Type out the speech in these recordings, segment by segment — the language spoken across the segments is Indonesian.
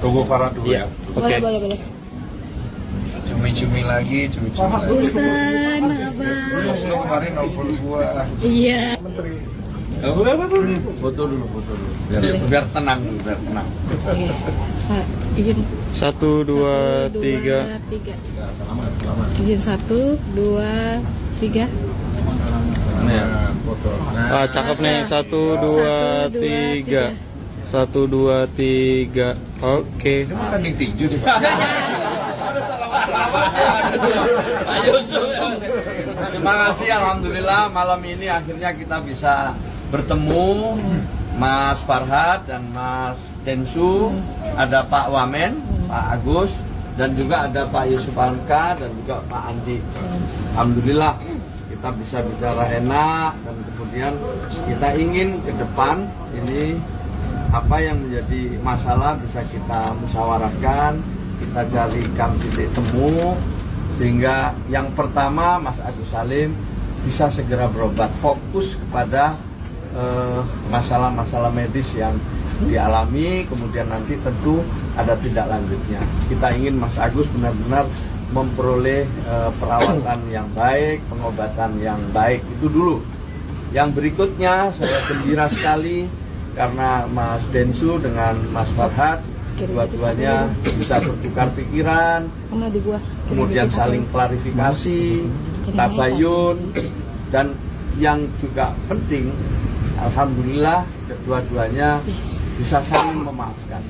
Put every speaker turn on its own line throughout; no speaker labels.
Tunggu Farah dulu ya.
Boleh, boleh.
Cumi-cumi lagi, cumi-cumi lagi.
Punten, Abang.
Terus lu kemarin nelfon gua.
Iya.
Foto dulu. Biar tenang dulu, biar tenang.
Oke. Izin
1, 2, 3.
Izin 1, 2, 3.
Ini ya, foto.
Ah, cakep nih. 1, 2, 3. 1, 2, 3. Oke.
Ini makan di tinju nih, Pak. Terima kasih, alhamdulillah malam ini akhirnya kita bisa bertemu Mas Farhad dan Mas Densu, ada Pak Wamen, Pak Agus, dan juga ada Pak Yusuf Hamka dan juga Pak Andi. Alhamdulillah kita bisa bicara enak dan kemudian kita ingin ke depan ini apa yang menjadi masalah bisa kita musyawarahkan, kita carikan titik temu sehingga yang pertama Mas Agus Salim bisa segera berobat, fokus kepada masalah-masalah medis yang dialami, kemudian nanti tentu ada tindak lanjutnya. Kita ingin Mas Agus benar-benar memperoleh perawatan yang baik, pengobatan yang baik, itu dulu. Yang berikutnya saya gembira sekali karena Mas Densu dengan Mas Farhad dua-duanya bisa bertukar pikiran, kemudian saling klarifikasi, tabayun, dan yang juga penting, alhamdulillah kedua-duanya bisa saling memaafkan.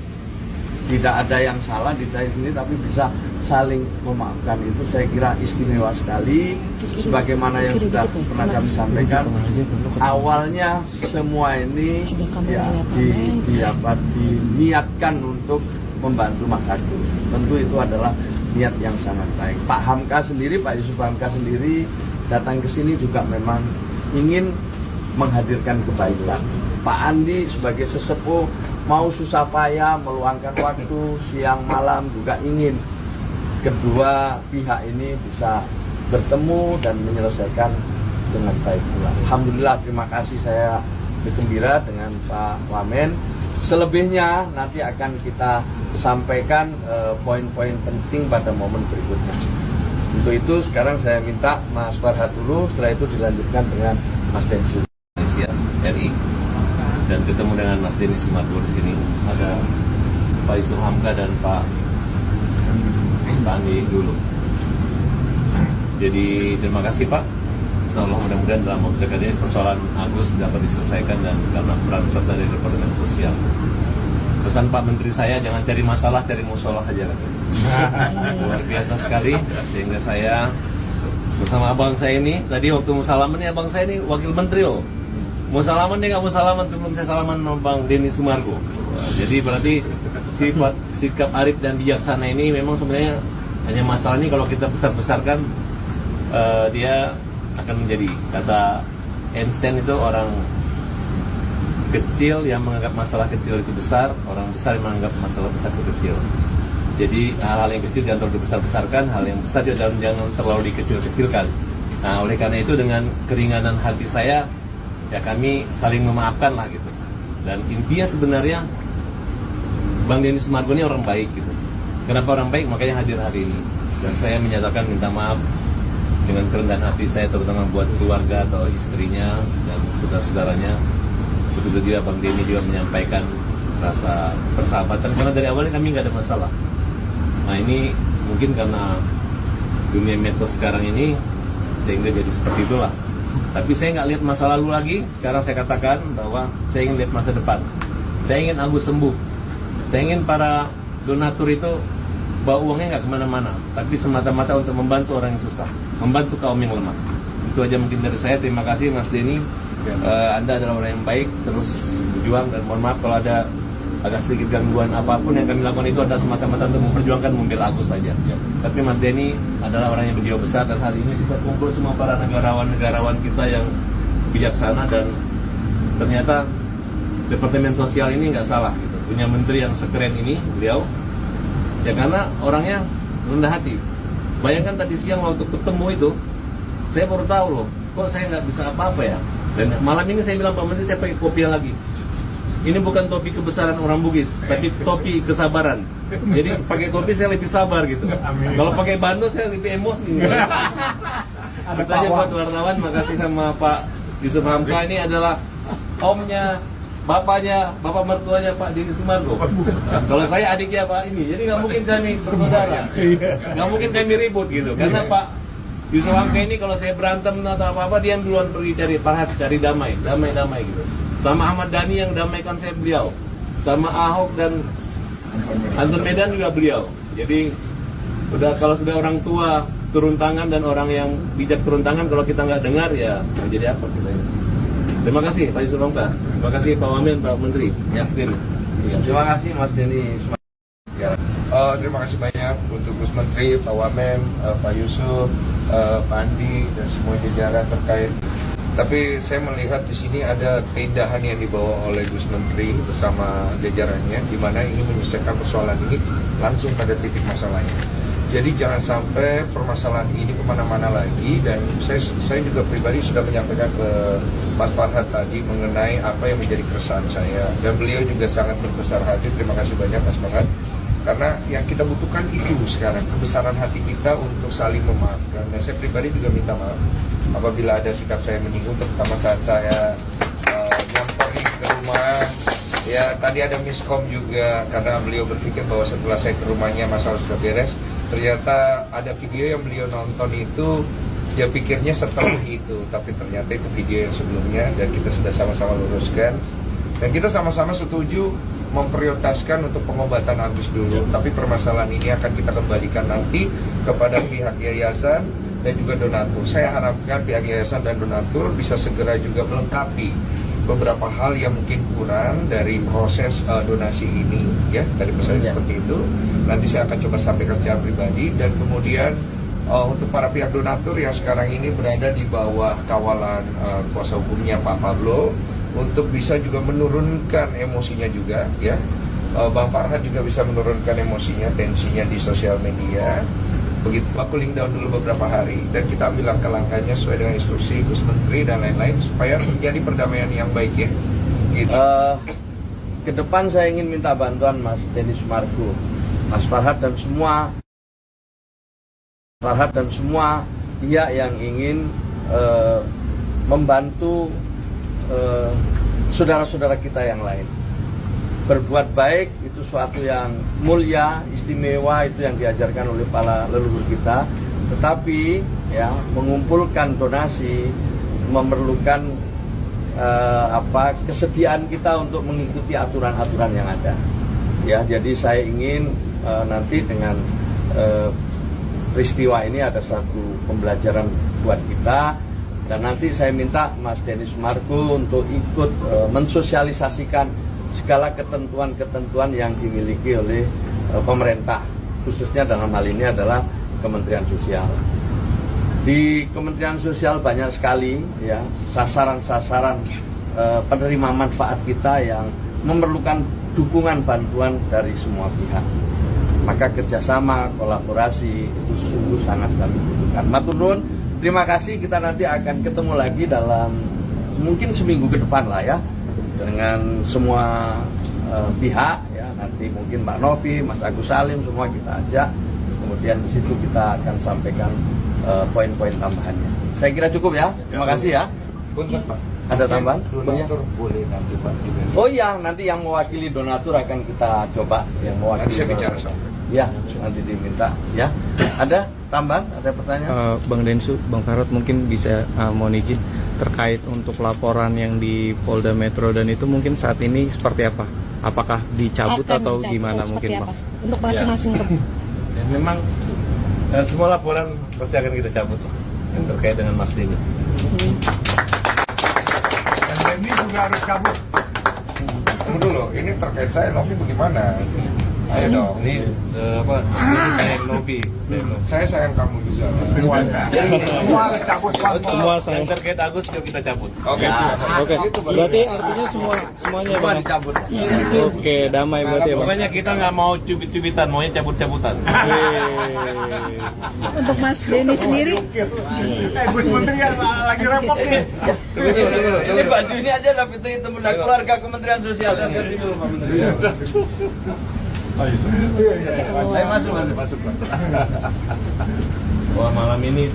Tidak ada yang salah di sini, tapi bisa saling memaafkan. Itu saya kira istimewa sekali. Sebagaimana yang sudah pernah kami sampaikan, awalnya semua ini ya, diniatkan untuk membantu Mas Agus. Tentu itu adalah niat yang sangat baik. Pak Hamka sendiri, Pak Yusuf Hamka sendiri datang ke sini juga memang ingin menghadirkan kebaikan. Pak Andi sebagai sesepuh mau susah payah meluangkan waktu siang malam juga ingin kedua pihak ini bisa bertemu dan menyelesaikan dengan baik pula. Alhamdulillah, terima kasih, saya bergembira dengan Pak Wamen. Selebihnya nanti akan kita sampaikan poin-poin penting pada momen berikutnya. Untuk itu sekarang saya minta Mas Farhad dulu, setelah itu dilanjutkan dengan Mas Densu.
RI dan ketemu dengan Mas Denny Sumargo di sini. Ada Pak Yusuf Hamka dan Pak Andi dulu. Jadi terima kasih Pak. Insyaallah mudah-mudahan dalam waktu dekat ini persoalan Agus dapat diselesaikan dan karena peran serta dari Departemen Sosial. Pesan Pak Menteri saya jangan cari masalah, cari musolah aja. Luar biasa sekali sehingga saya bersama abang saya ini tadi waktu musalaman ini abang saya ini wakil menteri loh. Mau salaman dia nggak mau salaman sebelum saya salaman sama Bang Denny Sumargo. Jadi berarti sikap arif dan bijaksana ini memang sebenarnya hanya masalah ini kalau kita besar-besarkan dia akan menjadi, kata Einstein itu, orang kecil yang menganggap masalah kecil itu besar, orang besar yang menganggap masalah besar itu kecil. Jadi hal-hal yang kecil jangan terlalu dibesar-besarkan, hal yang besar juga jangan terlalu dikecil-kecilkan. Nah oleh karena itu dengan keringanan hati saya ya kami saling memaafkan lah gitu. Dan intinya sebenarnya Bang Denny Sumargo ini orang baik gitu. Kenapa orang baik? Makanya hadir hari ini. Dan saya menyatakan minta maaf dengan kerendahan hati saya, terutama buat keluarga atau istrinya dan saudara-saudaranya. Betul-betul juga Bang Denny juga menyampaikan rasa persahabatan karena dari awalnya kami nggak ada masalah. Nah ini mungkin karena dunia medsos sekarang ini sehingga jadi seperti itulah. Tapi saya nggak lihat masa lalu lagi. Sekarang saya katakan bahwa saya ingin lihat masa depan. Saya ingin Agus sembuh. Saya ingin para donatur itu bawa uangnya nggak kemana-mana, tapi semata-mata untuk membantu orang yang susah, membantu kaum yang lemah. Itu aja mungkin dari saya. Terima kasih Mas Denny. Anda adalah orang yang baik, terus berjuang, dan mohon maaf kalau ada agak sedikit gangguan apapun yang kami lakukan itu adalah semata-mata untuk memperjuangkan membela Agus saja. Tapi Mas Denny adalah orang yang berjiwa besar dan hari ini kita kumpul semua para negarawan kita yang bijaksana dan ternyata Departemen Sosial ini nggak salah gitu. Punya menteri yang sekeren ini beliau ya karena orangnya rendah hati. Bayangkan tadi siang waktu ketemu itu saya baru tahu loh kok saya nggak bisa apa-apa ya. Dan malam ini saya bilang Pak Menteri saya pakai kopiah lagi. ini bukan topi kebesaran orang Bugis, tapi topi kesabaran. Jadi pakai topi saya lebih sabar gitu. Kalau pakai bando saya lebih emosi. Itu aja buat wartawan. Makasih sama Pak Yusuf Hamka. Ini adalah omnya, bapaknya, bapak mertuanya Pak Deddy Sumargo. Kalau saya adiknya Pak ini, jadi nggak mungkin kami bersaudara, nggak mungkin kami ribut gitu. Karena Pak Yusuf Hamka ini kalau saya berantem atau apa-apa, dia duluan pergi cari Farhad, cari damai gitu. Sama Ahmad Dhani yang damaikan saya beliau, sama Ahok dan Anton Medan juga beliau. Jadi kalau sudah orang tua turun tangan dan orang yang bijak turun tangan, kalau kita nggak dengar ya menjadi apa kita ini. Terima kasih Pak Yusuf Hamka, terima kasih Pak Wamen, Pak Menteri, Yastin.
Terima kasih Mas Denny.
Terima kasih banyak untuk Gus Menteri, Pak Wamen, Pak Yusuf, Pak Andi dan semua jajaran terkait. Tapi saya melihat di sini ada keindahan yang dibawa oleh Gus Menteri bersama jajarannya, di mana ingin menyelesaikan persoalan ini langsung pada titik masalahnya. Jadi jangan sampai permasalahan ini kemana-mana lagi, dan saya juga pribadi sudah menyampaikan ke Mas Farhad tadi mengenai apa yang menjadi keresahan saya, dan beliau juga sangat berbesar hati. Terima kasih banyak Mas Farhad, karena yang kita butuhkan itu sekarang, kebesaran hati kita untuk saling memaafkan. Dan saya pribadi juga minta maaf apabila ada sikap saya menyinggung, terutama saat saya nyamperin ke rumah. Ya tadi ada miskom juga, karena beliau berpikir bahwa setelah saya ke rumahnya masalah sudah beres. Ternyata ada video yang beliau nonton itu, dia pikirnya setelah itu, tapi ternyata itu video yang sebelumnya, dan kita sudah sama-sama luruskan. Dan kita sama-sama setuju memprioritaskan untuk pengobatan Agus dulu, tapi permasalahan ini akan kita kembalikan nanti kepada pihak yayasan dan juga donatur. Saya harapkan pihak yayasan dan donatur bisa segera juga melengkapi beberapa hal yang mungkin kurang dari proses donasi ini, ya, dari pesan seperti itu. Nanti saya akan coba sampaikan secara pribadi, dan kemudian untuk para pihak donatur yang sekarang ini berada di bawah kawalan kuasa hukumnya Pak Pablo, untuk bisa juga menurunkan emosinya juga, ya. Bang Farhad juga bisa menurunkan emosinya, tensinya di sosial media. Begitu aku cooling down dulu beberapa hari, dan kita ambil langkah-langkahnya sesuai dengan instruksi Gus Menteri dan lain-lain supaya terjadi perdamaian yang baik, ya. Gitu.
Ke depan saya ingin minta bantuan Mas Denny Sumargo, Mas Farhad dan semua pihak yang ingin membantu saudara-saudara kita yang lain. Berbuat baik itu suatu yang mulia, istimewa, itu yang diajarkan oleh para leluhur kita. Tetapi ya, mengumpulkan donasi memerlukan kesediaan kita untuk mengikuti aturan-aturan yang ada. Ya, jadi saya ingin nanti dengan peristiwa ini ada satu pembelajaran buat kita, dan nanti saya minta Mas Denny Sumargo untuk ikut mensosialisasikan segala ketentuan-ketentuan yang dimiliki oleh pemerintah, khususnya dalam hal ini adalah Kementerian Sosial. Di Kementerian Sosial banyak sekali ya sasaran-sasaran penerima manfaat kita yang memerlukan dukungan bantuan dari semua pihak. Maka kerjasama, kolaborasi itu sungguh sangat kami butuhkan. Matur nuwun, terima kasih. Kita nanti akan ketemu lagi dalam mungkin seminggu ke depan lah ya, dengan semua pihak ya. Nanti mungkin Mbak Novi, Mas Agus Salim, semua kita ajak. Kemudian di situ kita akan sampaikan poin-poin tambahannya. Saya kira cukup ya. Terima kasih ya.
Untuk Pak,
ada tambahan?
donatur boleh nanti Pak juga.
Oh iya, nanti yang mewakili donatur akan kita coba yang mewakili.
Nanti saya bicara sama.
Ya, nanti diminta ya. Ada tambahan? Ada pertanyaan?
Bang Densu, Bang Farhad mungkin bisa mohon izin terkait untuk laporan yang di Polda Metro dan itu mungkin saat ini seperti apa? Apakah dicabut atau gimana mungkin Bang?
Untuk masing-masing
Ya, memang semua laporan pasti akan kita cabut yang terkait dengan Mas Denny.
Dan Denny juga harus cabut. Tunggu dulu, ini terkait saya, Novi bagaimana? Ayo dong.
Ini ini saya Novi.
Saya sayang kamu juga. Semuanya.
Semua saya.
Yang terkait Agus yuk kita cabut.
Oke.
Oke, berarti artinya semuanya
Semua
bang.
dicabut.
Oke, damai berarti ya bang.
Pokoknya kita nggak mau cubit-cubitan, maunya cabut-cabutan.
Untuk Mas Denny sendiri,
Gus Menteri lagi repot nih. Ini bajunya aja lah itu teman keluarga Kementerian Sosial. Ayo masuk.
Wah malam ini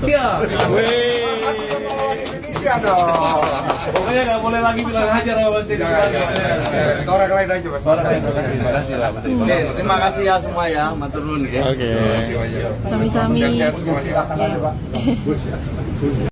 pokoknya nggak boleh lagi bilang hajar sama Menteri.
Orang lain aja mas.
Terima kasih lah.
Oke, terima kasih ya semua ya, matur nuwun ya.
Oke.
sami-sami.
Sehat-sehat semuanya.
Ya.